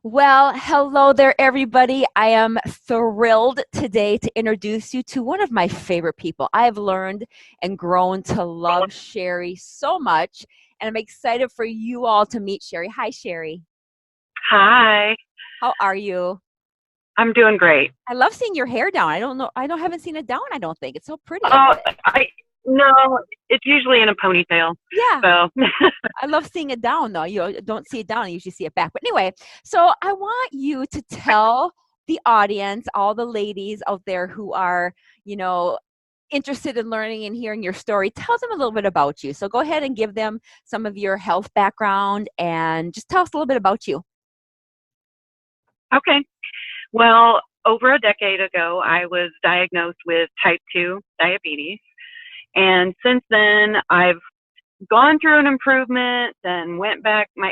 Well, hello there, everybody. I am thrilled today to introduce you to one of my favorite people. I have learned and grown to love Cherie so much, and I'm excited for you all to meet Cherie. Hi, Cherie. Hi, How are you? I'm doing great. I love seeing your hair down. I don't know. Haven't seen it down. I don't think it's so pretty. I Oh, love it. I no, it's usually in a ponytail. Yeah, So, I love seeing it down though. Don't see it down, you usually see it back. But anyway, so I want you to tell the audience, all the ladies out there who are, you know, interested in learning and hearing your story, tell them a little bit about you. So go ahead and give them some of your health background and just tell us a little bit about you. okay. Well, over a decade ago, I was diagnosed with type 2 diabetes. And since then, I've gone through an improvement and went back. My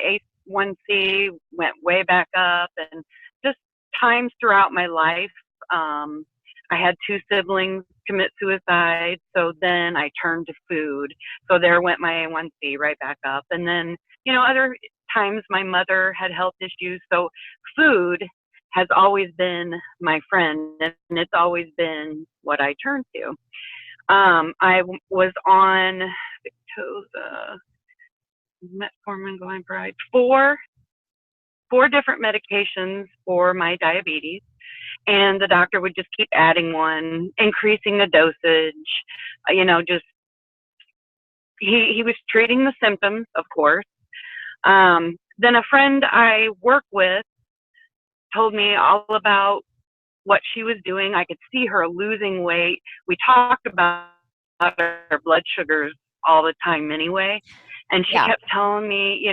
A1C went way back up, and just times throughout my life. Um, I had two siblings commit suicide, so then I turned to food. So there went my A1C right back up. And then, other times my mother had health issues. So food has always been my friend, and it's always been what I turn to. Was on Victoza, metformin, glyburide, four different medications for my diabetes, and the doctor would just keep adding one, increasing the dosage. Just he was treating the symptoms, of course. Then a friend I work with told me all about what she was doing. I could see her losing weight. We talked about her blood sugars all the time anyway. And she Yeah. kept telling me,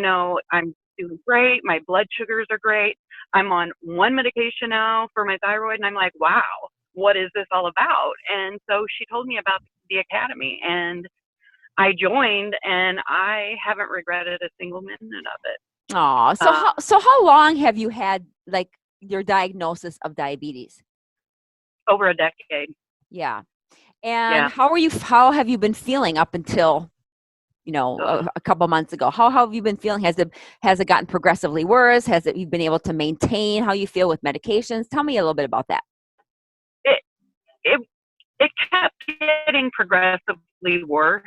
I'm doing great. My blood sugars are great. I'm on one medication now for my thyroid. And I'm like, wow, what is this all about? And so she told me about the academy, and I joined, and I haven't regretted a single minute of it. Oh, so how long have you had like your diagnosis of diabetes? Over a decade. Yeah. And Yeah. how have you been feeling up until, Ugh. a couple months ago? How have you been feeling? Has it gotten progressively worse? Has it you've been able to maintain how you feel with medications? Tell me a little bit about that. It, it, it kept getting progressively worse.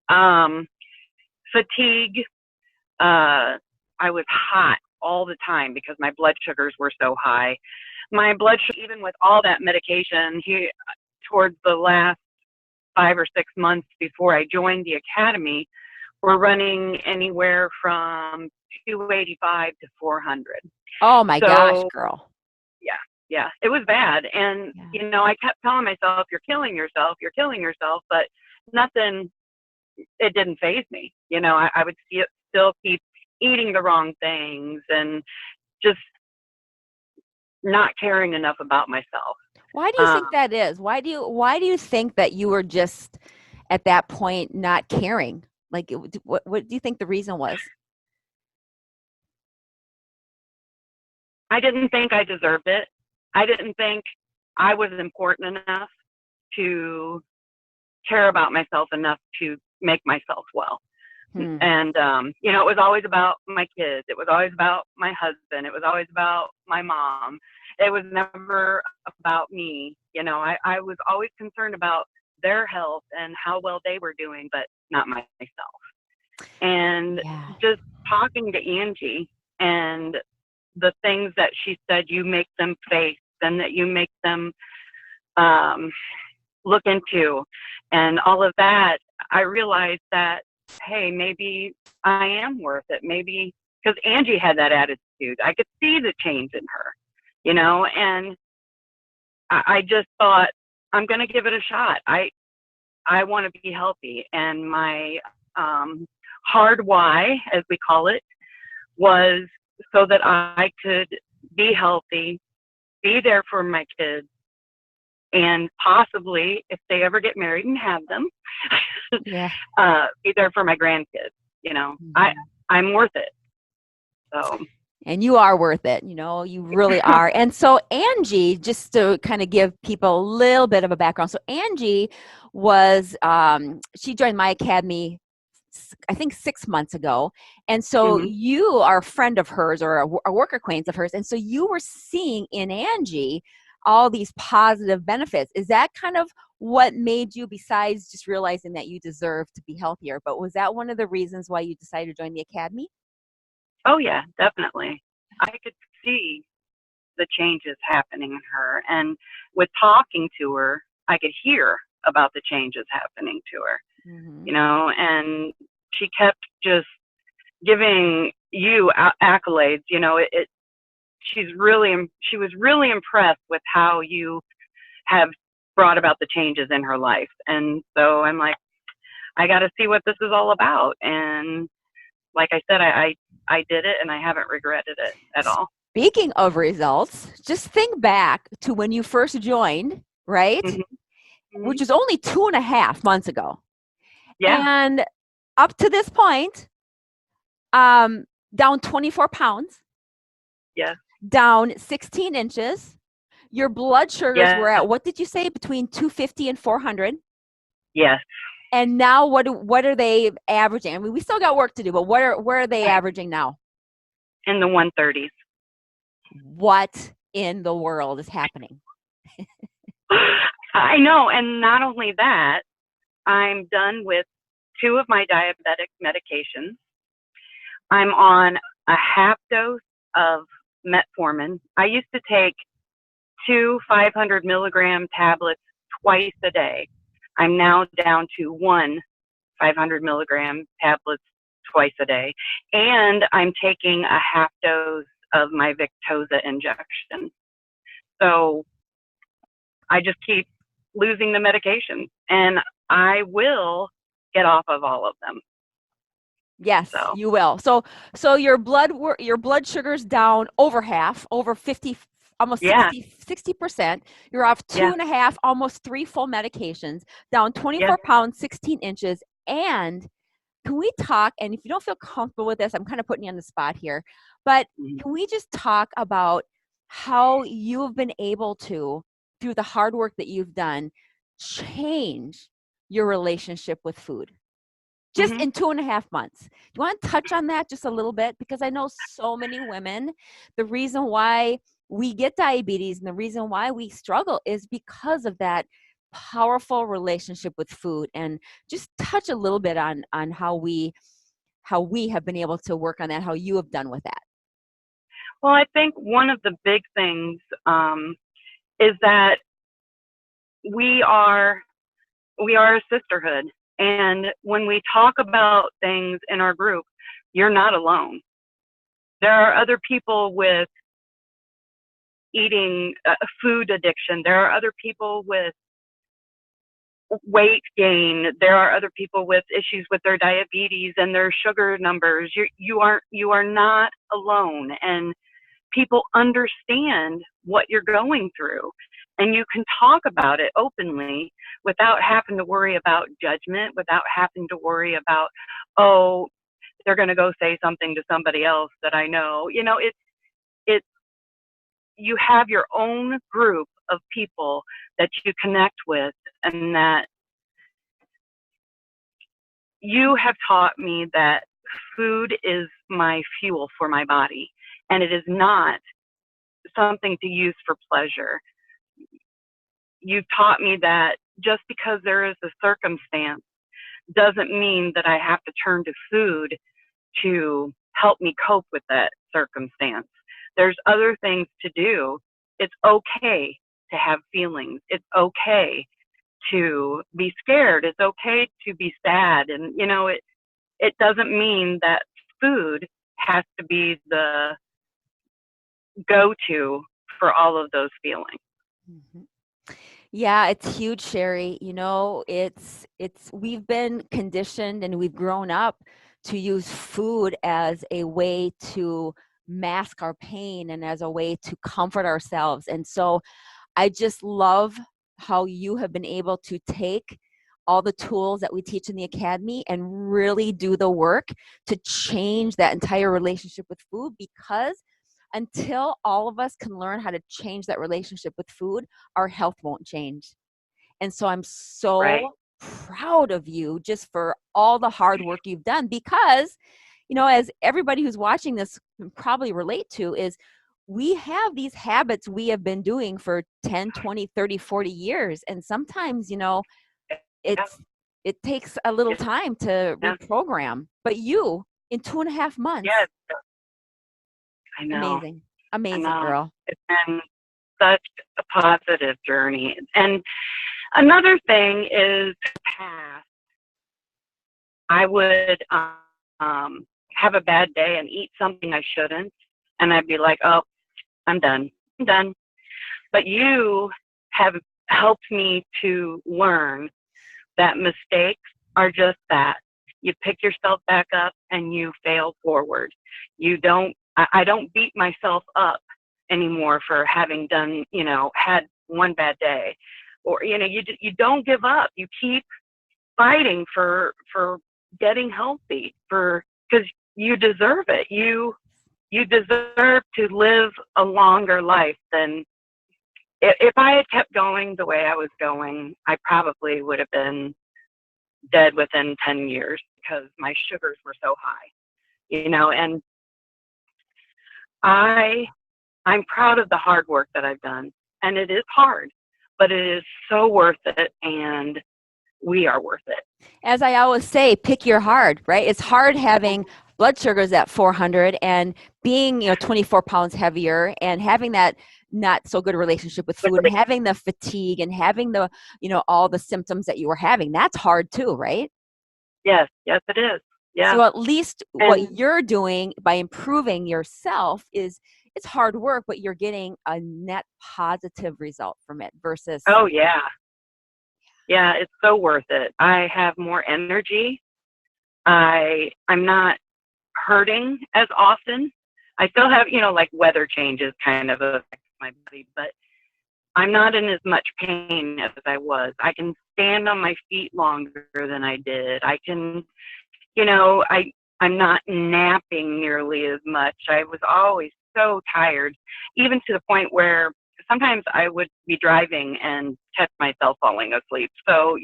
Um, Fatigue. I was hot all the time because my blood sugars were so high. My blood sugar, even with all that medication, towards the last 5 or 6 months before I joined the academy, were running anywhere from 285 to 400. Oh my gosh, So girl. yeah, yeah, it was bad. And, Yeah. I kept telling myself, you're killing yourself, but nothing, it didn't faze me. I would still keep eating the wrong things and just not caring enough about myself. Why do you think Um, that is? Why do you think that you were just at that point not caring? Like what do you think the reason was? I didn't think I deserved it. I didn't think I was important enough to care about myself enough to make myself well. Hmm. And, it was always about my kids. It was always about my husband. It was always about my mom. It was never about me. I was always concerned about their health and how well they were doing, but not myself. And Yeah. just talking to Angie and the things that she said, you make them face and that you make them um, look into and all of that, I realized that, hey, maybe I am worth it. Maybe because Angie had that attitude. I could see the change in her, and I just thought, I'm going to give it a shot. I want to be healthy. And my hard why, as we call it, was so that I could be healthy, be there for my kids, and possibly, if they ever get married and have them, Yeah. be there for my grandkids. Mhm. I'm worth it. So And you are worth it, you really are. And so Angie, just to kind of give people a little bit of a background. So Angie she joined my academy I think 6 months ago. And so Hmm. you are a friend of hers or a work acquaintance of hers. And so you were seeing in Angie all these positive benefits. Is that kind of what made you, besides just realizing that you deserve to be healthier, but was that one of the reasons why you decided to join the academy? Oh yeah, definitely. I could see the changes happening in her, and with talking to her, I could hear about the changes happening to her, Mm-hmm. you know, and she kept just giving you accolades, you know, she was really impressed with how you have brought about the changes in her life. And so I'm like, I got to see what this is all about. And like I said, I did it and I haven't regretted it at all. Speaking of results, just think back to when you first joined, right? Hmm. Hmm. Which is only 2.5 months ago. Yeah. And up to this point, down 24 pounds, Yes. down 16 inches. Your blood sugars were Yes. at, what did you say, between 250 and 400? Yes. And now what are they averaging? I mean, we still got work to do, but where are they averaging now? In the 130s. What in the world is happening? I know. And not only that, I'm done with 2 of my diabetic medications. I'm on a half dose of metformin. I used to take 2 500 milligram tablets twice a day. I'm now down to 1 500 milligram tablets twice a day. And I'm taking a half dose of my Victoza injection. So I just keep losing the medication, and I will get off of all of them. Yes, So you will. So your blood sugar's down over half, over 50, almost yeah, 60%. You're off two yeah, and a half, almost three full medications, down yeah. 24 pounds, 16 inches. And can we talk, and if you don't feel comfortable with this, I'm kind of putting you on the spot here, but Mhm. can we just talk about how you've been able to, through the hard work that you've done, change your relationship with food? Just Mhm. in 2.5 months. Do you want to touch on that just a little bit? Because I know so many women, the reason why we get diabetes and the reason why we struggle is because of that powerful relationship with food. And just touch a little bit on how we have been able to work on that, how you have done with that. Well, I think one of the big things is that we are we are a sisterhood, and when we talk about things in our group, you're not alone. There are other people with eating food addiction. There are other people with weight gain. There are other people with issues with their diabetes and their sugar numbers. You are not alone, and people understand what you're going through, and you can talk about it openly without having to worry about judgment, without having to worry about, oh, they're going to go say something to somebody else that I know. You know, it's you have your own group of people that you connect with, and that you have taught me that food is my fuel for my body, and it is not something to use for pleasure. You've taught me that just because there is a circumstance doesn't mean that I have to turn to food to help me cope with that circumstance. There's other things to do. It's okay to have feelings. It's okay to be scared. It's okay to be sad. And, you know, it doesn't mean that food has to be the go to for all of those feelings. Mhm. Yeah, it's huge, Cherie. It's we've been conditioned and we've grown up to use food as a way to mask our pain and as a way to comfort ourselves. And so I just love how you have been able to take all the tools that we teach in the academy and really do the work to change that entire relationship with food, because until all of us can learn how to change that relationship with food, our health won't change. And so I'm so Right. proud of you just for all the hard work you've done, because, as everybody who's watching this can probably relate to, is we have these habits we have been doing for 10, 20, 30, 40 years. And sometimes, Yeah. it's, it takes a little Yes. time to Yeah. reprogram, but you in 2.5 months, Yes. I know. amazing, I amazing know. girl. It's been such a positive journey. And another thing is past, I would have a bad day and eat something I shouldn't. And I'd be like, oh, I'm done. I'm done. But you have helped me to learn that mistakes are just that. You pick yourself back up and you fail forward. I don't beat myself up anymore for having done, had one bad day. Or, you don't give up. You keep fighting for getting healthy, because you deserve it. You deserve to live a longer life than if I had kept going the way I was going. I probably would have been dead within 10 years because my sugars were so high, and I'm proud of the hard work that I've done, and it is hard, but it is so worth it, and we are worth it. As I always say, pick your hard, right? It's hard having blood sugars at 400 and being, 24 pounds heavier and having that not so good relationship with food and having the fatigue and having the, all the symptoms that you were having. That's hard too, right? Yes, yes, it is. Yeah. So at least what And you're doing by improving yourself is, it's hard work, but you're getting a net positive result from it versus. oh yeah, yeah, it's so worth it. I have more energy. I'm not hurting as often. I still have, like weather changes kind of affect my body, but I'm not in as much pain as I was. I can stand on my feet longer than I did. I can, I'm not napping nearly as much. I was always so tired, even to the point where sometimes I would be driving and catch myself falling asleep. So,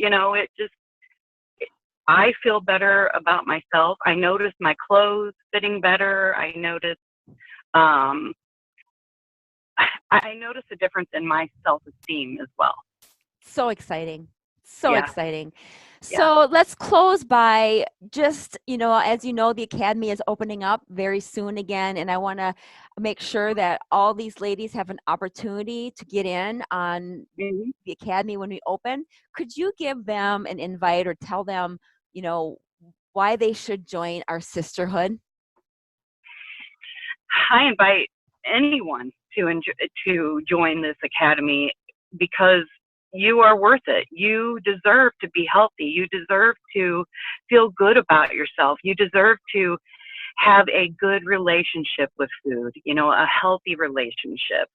I feel better about myself. I notice my clothes fitting better. Um, I notice a difference in my self-esteem as well. So exciting. So Yeah, exciting. yeah. So let's close by just, as you know, the Academy is opening up very soon again. And I want to make sure that all these ladies have an opportunity to get in on Mm-hmm. the Academy when we open. Could you give them an invite or tell them, why they should join our sisterhood? I invite anyone to join this academy because you are worth it. You deserve to be healthy. You deserve to feel good about yourself. You deserve to have a good relationship with food, a healthy relationship.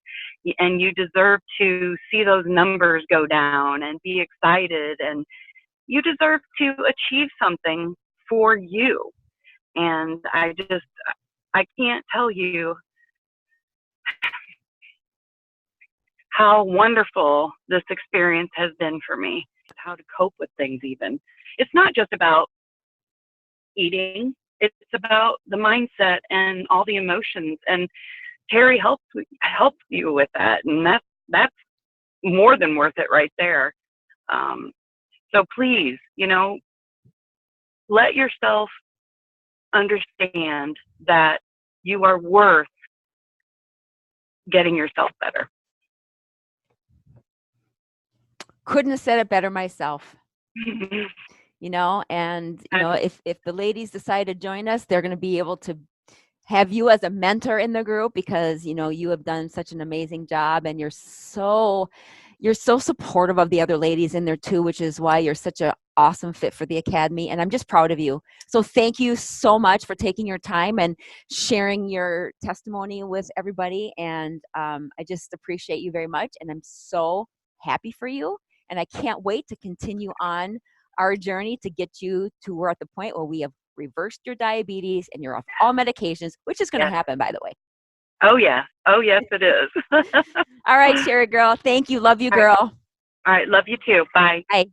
And you deserve to see those numbers go down and be excited. And you deserve to achieve something for you. And I can't tell you how wonderful this experience has been for me, how to cope with things even. It's not just about eating, it's about the mindset and all the emotions. And Cherie helps you with that. And that's more than worth it right there. So please, let yourself understand that you are worth getting yourself better. Couldn't have said it better myself. And if the ladies decide to join us, they're going to be able to have you as a mentor in the group because you have done such an amazing job, and you're so supportive of the other ladies in there too, which is why you're such an awesome fit for the Academy. And I'm just proud of you. So thank you so much for taking your time and sharing your testimony with everybody. And I just appreciate you very much, and I'm so happy for you. And I can't wait to continue on our journey to get you to we're at the point where we have reversed your diabetes and you're off all medications, which is going to happen, by the way. Oh, yeah. Oh, yes, it is. All right, Cherie girl. Thank you. Love you, girl. All right. Love you too. Bye. Bye.